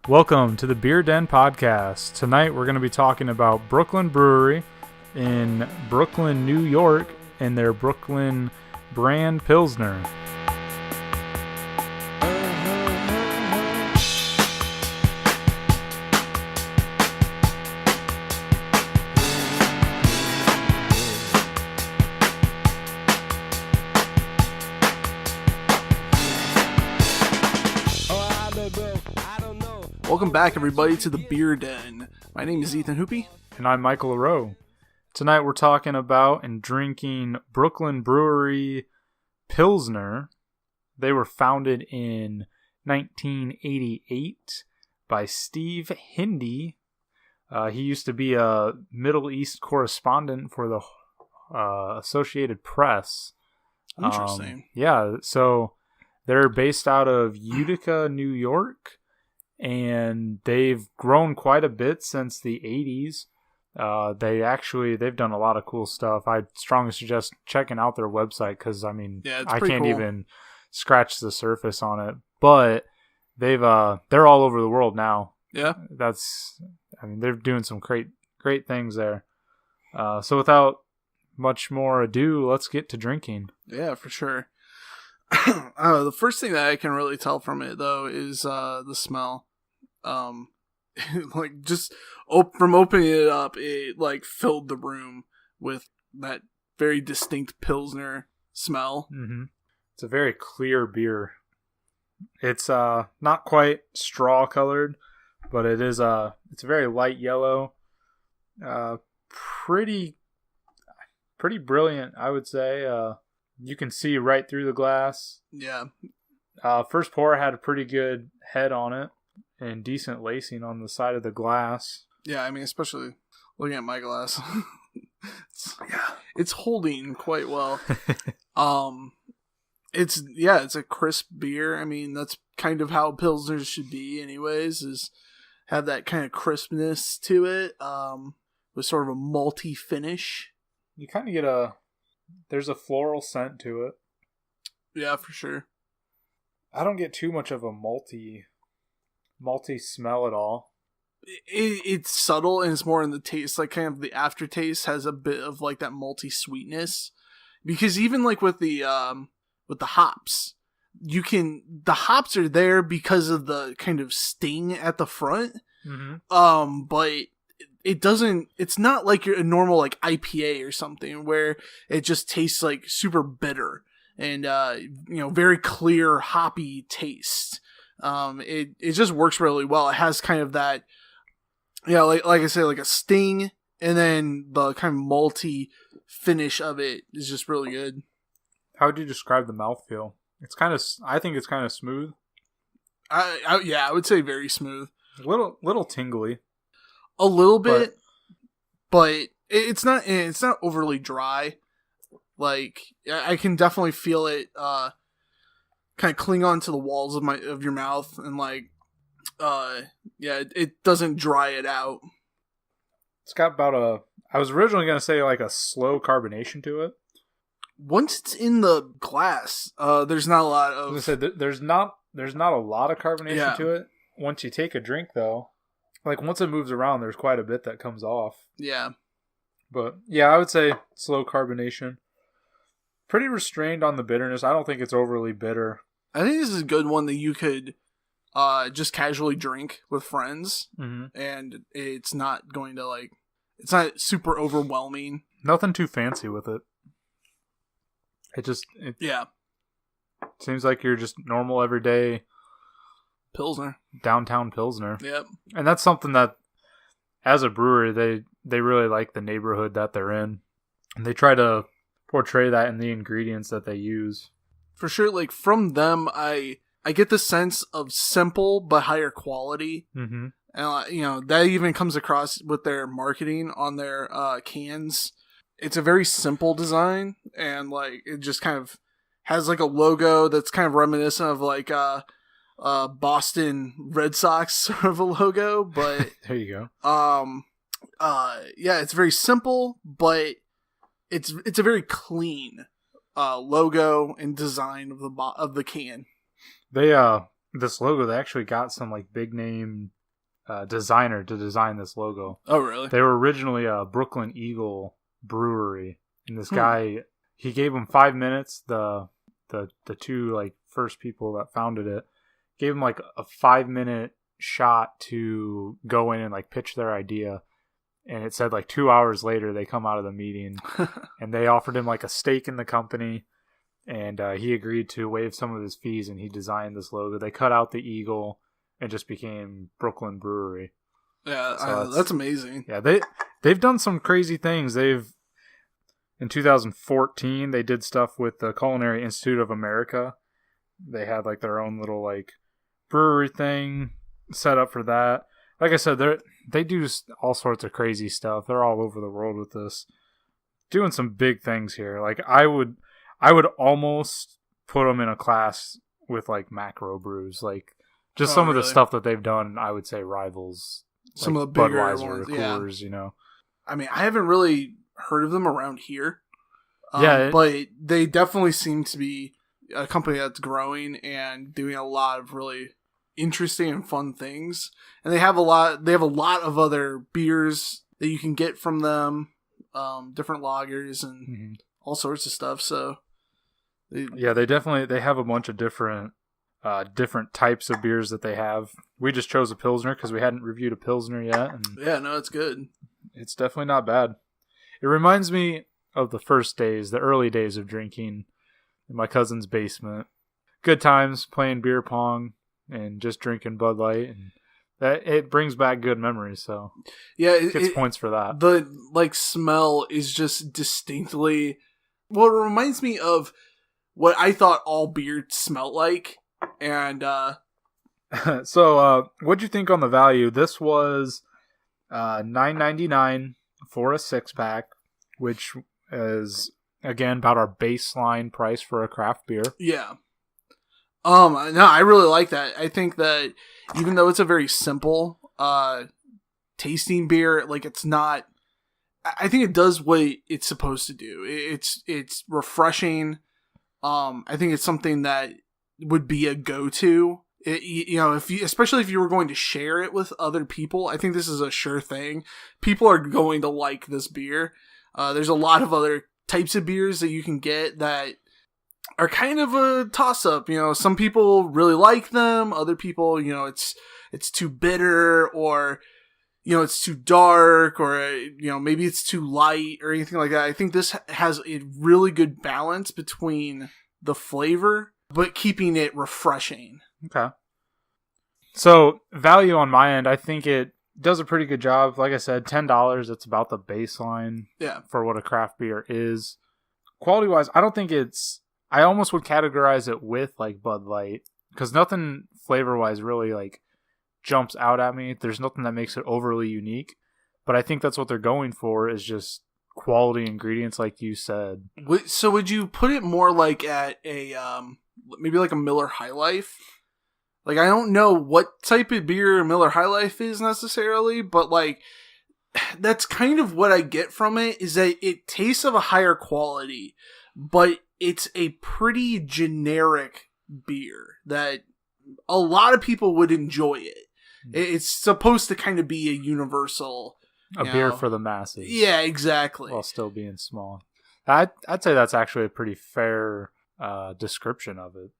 Welcome to the Beer Den Podcast. Tonight we're going to be talking about Brooklyn Brewery in Brooklyn, New York, and their Brooklyn brand Pilsner. Welcome back, everybody, to the Beer Den. My name is Ethan Hoopy. And I'm Michael LaRoe. Tonight we're talking about and drinking Brooklyn Brewery Pilsner. They were founded in 1988 by Steve Hindy. He used to be a Middle East correspondent for the Associated Press. Interesting. So they're based out of Utica, New York. And they've grown quite a bit since the 80s. They've done a lot of cool stuff. I strongly suggest checking out their website because I can't even scratch the surface on it. But they're all over the world now. Yeah, they're doing some great things there. So without much more ado, let's get to drinking. Yeah, for sure. The first thing that I can really tell from it though is the smell. From opening it up, it like filled the room with that very distinct Pilsner smell. Mm-hmm. It's a very clear beer. It's not quite straw colored, but it's a very light yellow. Pretty brilliant, I would say. You can see right through the glass. Yeah. First pour had a pretty good head on it and decent lacing on the side of the glass. Yeah, especially looking at my glass. It's holding quite well. It's a crisp beer. That's kind of how Pilsners should be anyways, is have that kind of crispness to it, with sort of a malty finish. You kind of get there's a floral scent to it. Yeah, for sure. I don't get too much of a malty smell at all. It's subtle and it's more in the taste, like kind of the aftertaste has a bit of like that malty sweetness. Because even like with the hops, the hops are there because of the kind of sting at the front. Mm-hmm. But it's not like a normal like IPA or something where it just tastes like super bitter and very clear hoppy taste. It just works really well. It has kind of that, like I say, like a sting, and then the kind of malty finish of it is just really good. How would you describe the mouthfeel? I think it's kind of smooth. I would say very smooth. A little tingly. A little bit, but it's not overly dry. Like I can definitely feel it kind of cling on to the walls of your mouth, and like it doesn't dry it out. It's got I was originally going to say like a slow carbonation to it. Once it's in the glass, there's not a lot of... I was going to say, there's not a lot of carbonation to it. Once you take a drink, though, like once it moves around, there's quite a bit that comes off. Yeah. But yeah, I would say slow carbonation. Pretty restrained on the bitterness. I don't think it's overly bitter. I think this is a good one that you could just casually drink with friends. Mm-hmm. And it's not going to it's not super overwhelming. Nothing too fancy with it. It seems like you're just normal everyday Pilsner. Downtown Pilsner. Yep. And that's something that, as a brewery, they really like the neighborhood that they're in. And they try to portray that in the ingredients that they use. For sure, like from them, I get the sense of simple but higher quality. Mm-hmm. And, that even comes across with their marketing on their cans. It's a very simple design, and like it just kind of has like a logo that's kind of reminiscent of like Boston Red Sox sort of a logo, but there you go. It's very simple, but it's a very clean logo and design of the can. They this logo, they actually got some like big name designer to design this logo. Oh, really? They were originally a Brooklyn Eagle brewery, and this guy, he gave them 5 minutes. The two like first people that founded it gave them like a 5-minute shot to go in and like pitch their idea. And it said like 2 hours later they come out of the meeting and they offered him like a stake in the company, and he agreed to waive some of his fees, and he designed this logo. They cut out the eagle and just became Brooklyn Brewery. Yeah, so that's amazing. Yeah, they've done some crazy things. In 2014 they did stuff with the Culinary Institute of America. They had like their own little like brewery thing set up for that. Like I said, they do all sorts of crazy stuff. They're all over the world with this, doing some big things here. Like I would almost put them in a class with like macro brews, like just some of the stuff that they've done. I would say rivals some like of the bigger Budweiser ones, or Coors. You know, I mean, I haven't really heard of them around here. Yeah, but they definitely seem to be a company that's growing and doing a lot of really interesting and fun things. And they have a lot of other beers that you can get from them, different lagers and all sorts of stuff. So they have a bunch of different types of beers that they have. We just chose a Pilsner because we hadn't reviewed a Pilsner yet. And yeah, no, it's good. It's definitely not bad. It reminds me of the early days of drinking in my cousin's basement. Good times playing beer pong and just drinking Bud Light, and that it brings back good memories. So yeah, it gets points for that. The like smell is just distinctly. Well, it reminds me of what I thought all beer smelled like, and so what'd you think on the value? This was $9.99 for a 6-pack, which is again about our baseline price for a craft beer. Yeah. No, I really like that. I think that even though it's a very simple tasting beer, like it's not. I think it does what it's supposed to do. It's refreshing. I think it's something that would be a go-to. Especially if you were going to share it with other people, I think this is a sure thing. People are going to like this beer. There's a lot of other types of beers that you can get that are kind of a toss-up. Some people really like them. Other people, it's too bitter, or it's too dark, or maybe it's too light or anything like that. I think this has a really good balance between the flavor but keeping it refreshing. Okay. So value on my end, I think it does a pretty good job. Like I said, $10. It's about the baseline for what a craft beer is. Quality wise, I don't think I almost would categorize it with like Bud Light, because nothing flavor wise really like jumps out at me. There's nothing that makes it overly unique, but I think that's what they're going for, is just quality ingredients, like you said. So would you put it more like at a maybe like a Miller High Life? Like, I don't know what type of beer Miller High Life is necessarily, but like that's kind of what I get from it, is that it tastes of a higher quality, but it's a pretty generic beer that a lot of people would enjoy it. It's supposed to kind of be a universal... A beer for the masses. Yeah, exactly. While still being small. I'd say that's actually a pretty fair description of it.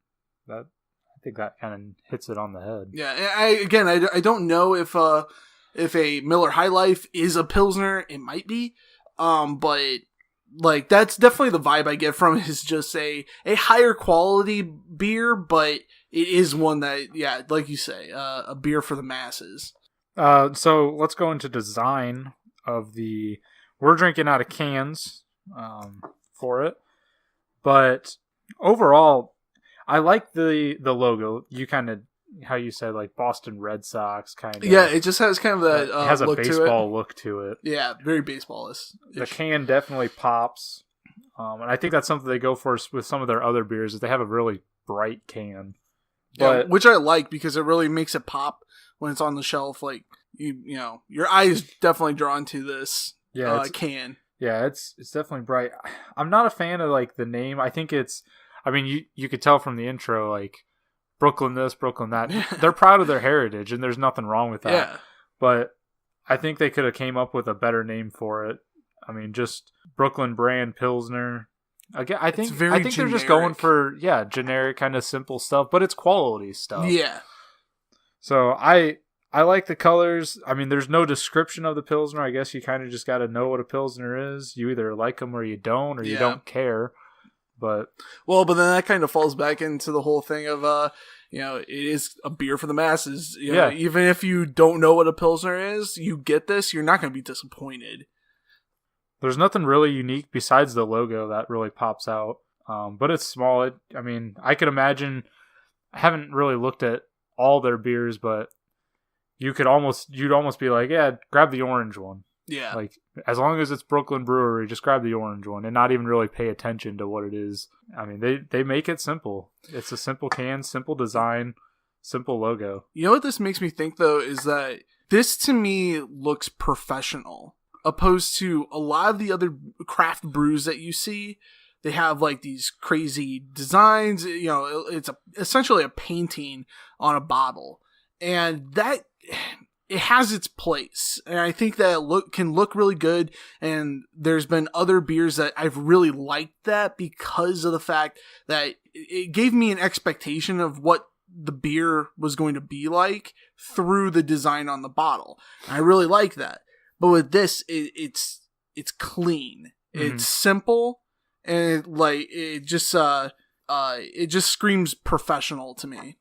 I think that kind of hits it on the head. Yeah, I don't know if a Miller High Life is a Pilsner. It might be. But like that's definitely the vibe I get from it, is just a higher quality beer, but it is one that, yeah, like you say, a beer for the masses. So let's go into design of the... We're drinking out of cans for it, but overall, I like the logo. You kind of, how you said, like Boston Red Sox kind of. Yeah, it just has kind of that it has a look baseball look to it. Yeah, very baseball-ish. The can definitely pops, and I think that's something they go for with some of their other beers, is they have a really bright can. But, which I like, because it really makes it pop when it's on the shelf. Like your eye is definitely drawn to this can. Yeah, it's definitely bright. I'm not a fan of like the name. I think it's... I mean, you could tell from the intro, like Brooklyn this, Brooklyn that. They're proud of their heritage, and there's nothing wrong with that. Yeah. But I think they could have came up with a better name for it. I mean, just Brooklyn brand Pilsner. Again, I think they're just going for generic kind of simple stuff, but it's quality stuff. Yeah. So I like the colors. I mean, there's no description of the Pilsner. I guess you kind of just got to know what a Pilsner is. You either like them or you don't, or you don't care. But then that kind of falls back into the whole thing of it is a beer for the masses. You know, even if you don't know what a Pilsner is, you get this, you're not going to be disappointed. There's nothing really unique besides the logo that really pops out. But it's small. I could imagine. I haven't really looked at all their beers, but you'd almost be like, yeah, grab the orange one. Yeah. Like, as long as it's Brooklyn Brewery, just grab the orange one and not even really pay attention to what it is. I mean, they make it simple. It's a simple can, simple design, simple logo. You know what this makes me think, though, is that this, to me, looks professional. Opposed to a lot of the other craft brews that you see. They have, like, these crazy designs. You know, it's essentially a painting on a bottle. And that... it has its place, and I think that it can look really good, and there's been other beers that I've really liked that because of the fact that it gave me an expectation of what the beer was going to be like through the design on the bottle. And I really like that. But with this, it's clean. Mm-hmm. It's simple, and it just screams professional to me.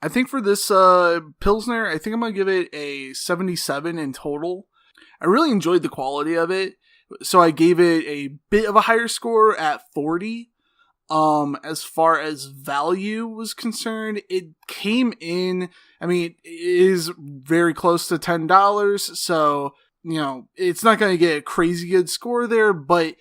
I think for this Pilsner, I think I'm going to give it a 77 in total. I really enjoyed the quality of it, so I gave it a bit of a higher score at 40. As far as value was concerned, it came in, it is very close to $10, so, it's not going to get a crazy good score there, but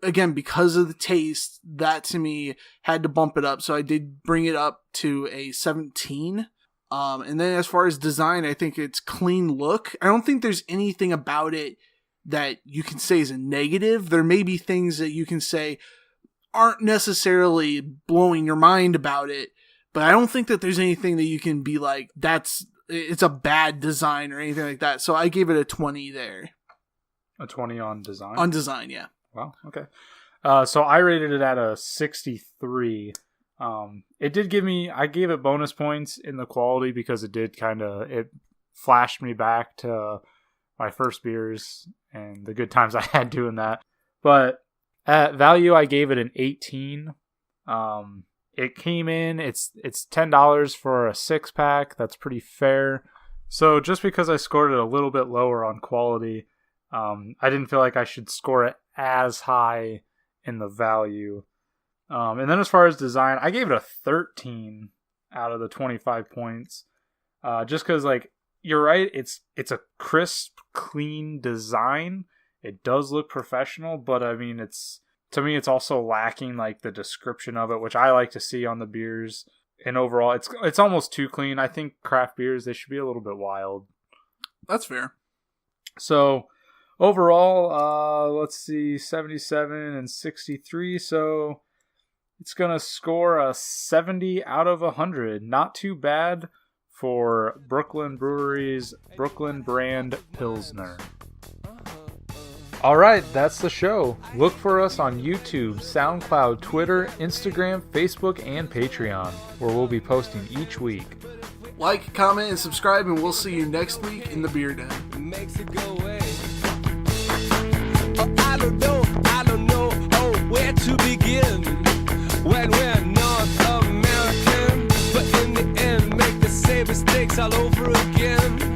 again, because of the taste, that to me had to bump it up. So I did bring it up to a 17. And then as far as design, I think it's clean look. I don't think there's anything about it that you can say is a negative. There may be things that you can say aren't necessarily blowing your mind about it, but I don't think that there's anything that you can be like, it's a bad design or anything like that. So I gave it a 20 there. A 20 on design? On design, yeah. Wow, okay. So I rated it at a 63. It did I gave it bonus points in the quality because it flashed me back to my first beers and the good times I had doing that. But at value, I gave it an 18. It came in, it's $10 for a 6-pack. That's pretty fair. So just because I scored it a little bit lower on quality, I didn't feel like I should score it as high in the value. And then as far as design, I gave it a 13 out of the 25 points. Just because, you're right, it's a crisp, clean design. It does look professional, but to me, it's also lacking the description of it, which I like to see on the beers. And overall, it's almost too clean. I think craft beers, they should be a little bit wild. That's fair. So overall, let's see, 77 and 63. So it's going to score a 70 out of 100. Not too bad for Brooklyn Brewery's Brooklyn brand Pilsner. All right, that's the show. Look for us on YouTube, SoundCloud, Twitter, Instagram, Facebook, and Patreon, where we'll be posting each week. Like, comment, and subscribe, and we'll see you next week in the Beer Den. I don't know where to begin when we're North American, but in the end make the same mistakes all over again.